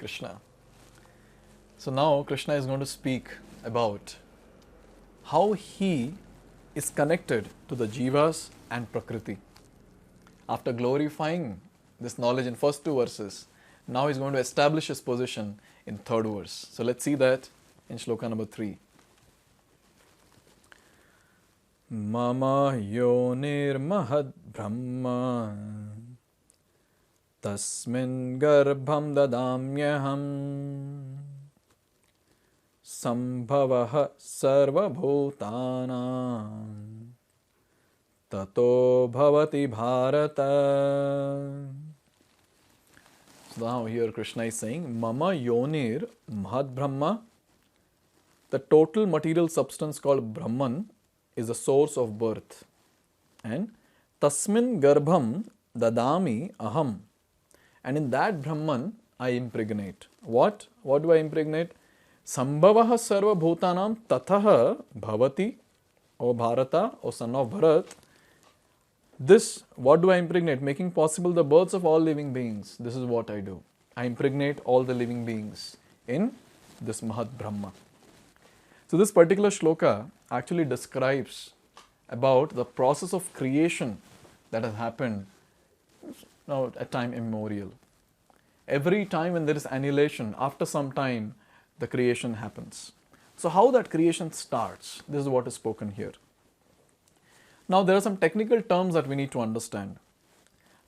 Krishna. So now Krishna is going to speak about how he is connected to the jivas and Prakriti. After glorifying this knowledge in first two verses, now he is going to establish his position in third verse. So let's see that in Shloka number 3. Mama yonir mahad brahma tasmin garbham dadamyaham sambhavah sarva bhutanam tato bhavati bharata. So now here Krishna is saying, Mama yonir mahad brahma, the total material substance called Brahman is the source of birth. And tasmin garbham dadami aham. And in that Brahman I impregnate. What? What do I impregnate? Sambhavah sarva bhutanam tatah bhavati, O Bharata, O son of Bharat. This, what do I impregnate? Making possible the births of all living beings. This is what I do. I impregnate all the living beings in this Mahad Brahma. So this particular shloka actually describes about the process of creation that has happened now at time immemorial. Every time when there is annihilation, after some time the creation happens. So how that creation starts, this is what is spoken here. Now there are some technical terms that we need to understand.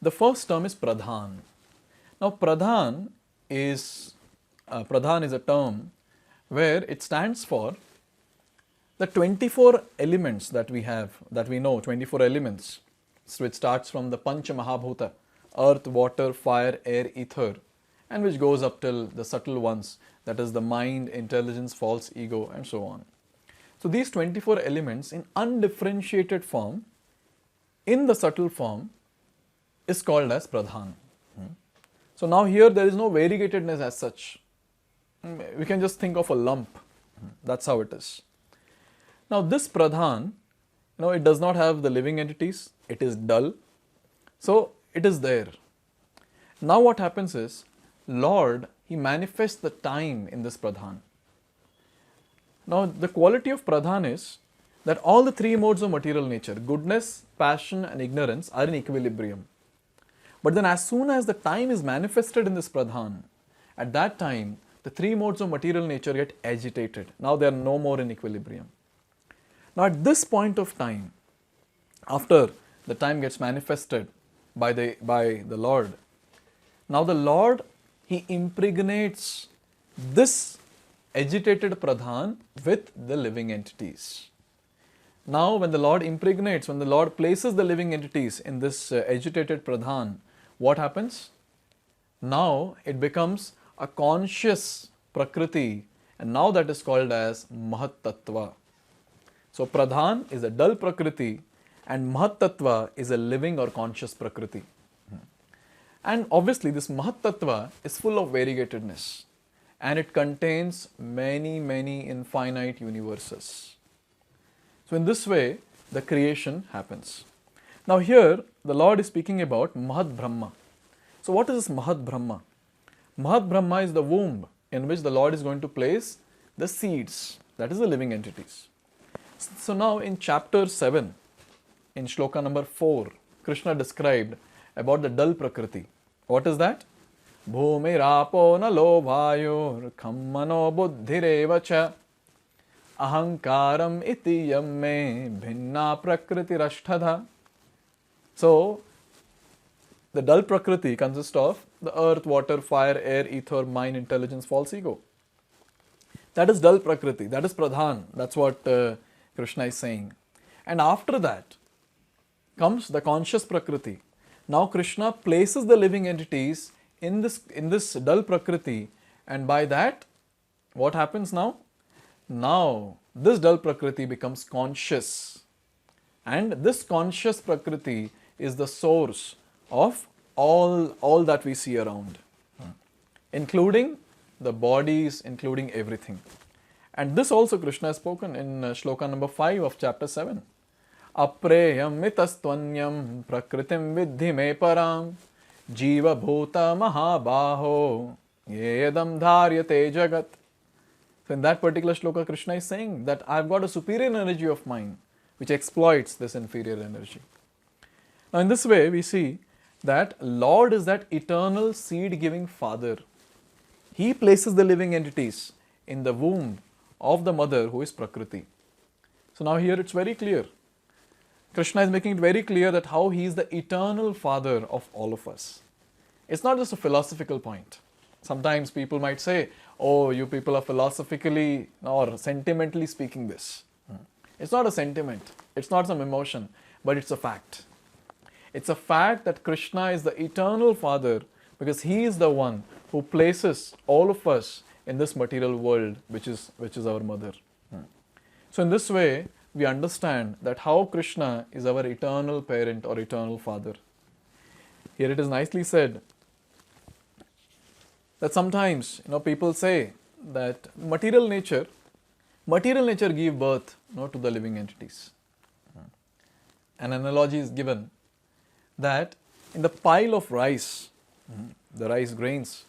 The first term is pradhan. Now pradhan is a term where it stands for the 24 elements that we have, that we know, 24 elements. So it starts from the Pancha Mahabhuta, earth, water, fire, air, ether, and which goes up till the subtle ones, that is the mind, intelligence, false ego, and so on. So these 24 elements in undifferentiated form, in the subtle form, is called as pradhan. So now here there is no variegatedness as such. We can just think of a lump. That's how it is. Now this pradhan, it does not have the living entities. It is dull. So it is there. Now what happens is, Lord, he manifests the time in this pradhan. Now the quality of pradhan is that all the three modes of material nature, goodness, passion and ignorance, are in equilibrium. But then as soon as the time is manifested in this pradhan, at that time the three modes of material nature get agitated. Now they are no more in equilibrium. Now at this point of time, after the time gets manifested by the Lord, now the Lord, he impregnates this agitated pradhan with the living entities. Now when the Lord impregnates, when the Lord places the living entities in this agitated pradhan, what happens? Now it becomes a conscious prakriti, and now that is called as Mahat Tattva. So pradhan is a dull prakriti and Mahat Tattva is a living or conscious prakriti. And obviously this Mahat Tattva is full of variegatedness and it contains many, many infinite universes. So in this way the creation happens. Now here the Lord is speaking about Mahad Brahma. So what is this Mahad Brahma? Mahad Brahma is the womb in which the Lord is going to place the seeds, that is the living entities. So now in chapter 7, in Shloka number 4, Krishna described about the dull Prakriti. What is that? Bhumirapo nalo vayor khammano buddhirevacha ahankaram iti yamme bhinna prakriti rashtadha. So the dull Prakriti consists of the earth, water, fire, air, ether, mind, intelligence, false ego. That is dull Prakriti, that is pradhan. That's what Krishna is saying. And after that comes the conscious Prakriti. Now Krishna places the living entities in this dull Prakriti, and by that what happens now? Now this dull Prakriti becomes conscious, and this conscious Prakriti is the source of all that we see around, including the bodies, including everything. And this also Krishna has spoken in Shloka number 5 of chapter 7. Apreyam mitastwanyam prakritim vidhi me param jiva bhuta mahabaho Yedam dharyate jagat. So in that particular shloka, Krishna is saying that I've got a superior energy of mine which exploits this inferior energy. Now in this way, we see that Lord is that eternal seed-giving Father. He places the living entities in the womb of the mother who is Prakriti. So now here it's very clear. Krishna is making it very clear that how he is the eternal Father of all of us. It's not just a philosophical point. Sometimes people might say, oh, you people are philosophically or sentimentally speaking this. It's not a sentiment, it's not some emotion, but it's a fact. It's a fact that Krishna is the eternal Father because he is the one who places all of us in this material world which is our mother. So in this way, we understand that how Krishna is our eternal parent or eternal Father. Here it is nicely said that sometimes people say that material nature give birth to the living entities. An analogy is given that in the pile of rice, the rice grains,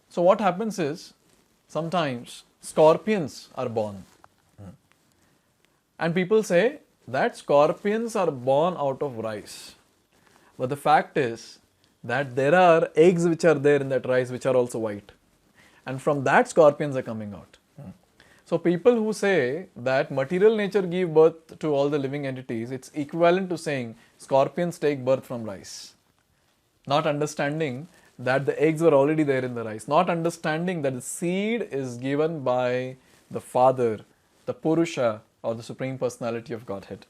so what happens is sometimes scorpions are born. And people say that scorpions are born out of rice. But the fact is that there are eggs which are there in that rice which are also white. And from that scorpions are coming out. So people who say that material nature give birth to all the living entities, it's equivalent to saying scorpions take birth from rice. Not understanding that the eggs were already there in the rice. Not understanding that the seed is given by the Father, the Purusha, or the Supreme Personality of Godhead.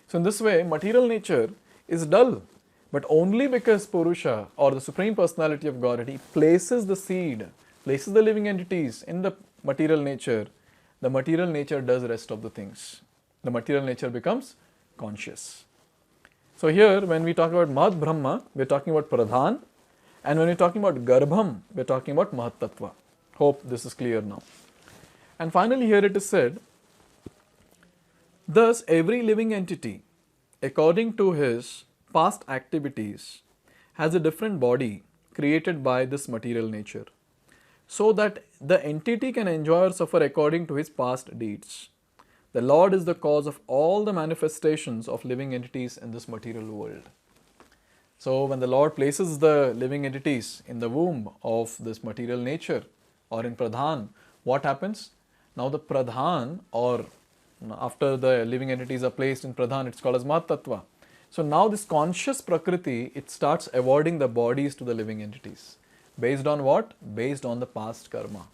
So in this way, material nature is dull, but only because Purusha or the Supreme Personality of Godhead, he places the seed, places the living entities in the material nature does the rest of the things. The material nature becomes conscious. So here, when we talk about Mahad Brahma, we're talking about Pradhan, and when we're talking about Garbham, we're talking about Mahat Tattva. Hope this is clear now. And finally here it is said, thus every living entity, according to his past activities, has a different body created by this material nature, so that the entity can enjoy or suffer according to his past deeds. The Lord is the cause of all the manifestations of living entities in this material world. So when the Lord places the living entities in the womb of this material nature or in Pradhan, what happens? Now the Pradhan, or after the living entities are placed in Pradhan, it's called as Mahat Tattva. So now this conscious Prakriti, it starts awarding the bodies to the living entities. Based on what? Based on the past karma.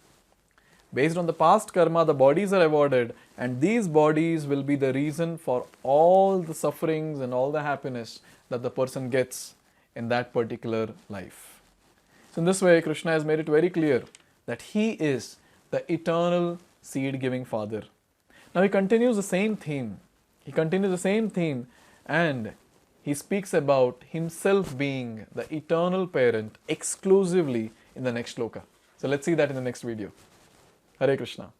Based on the past karma, the bodies are awarded, and these bodies will be the reason for all the sufferings and all the happiness that the person gets in that particular life. So in this way, Krishna has made it very clear that he is the eternal seed-giving Father. Now he continues the same theme. And he speaks about himself being the eternal parent exclusively in the next shloka. So let's see that in the next video. Hare Krishna.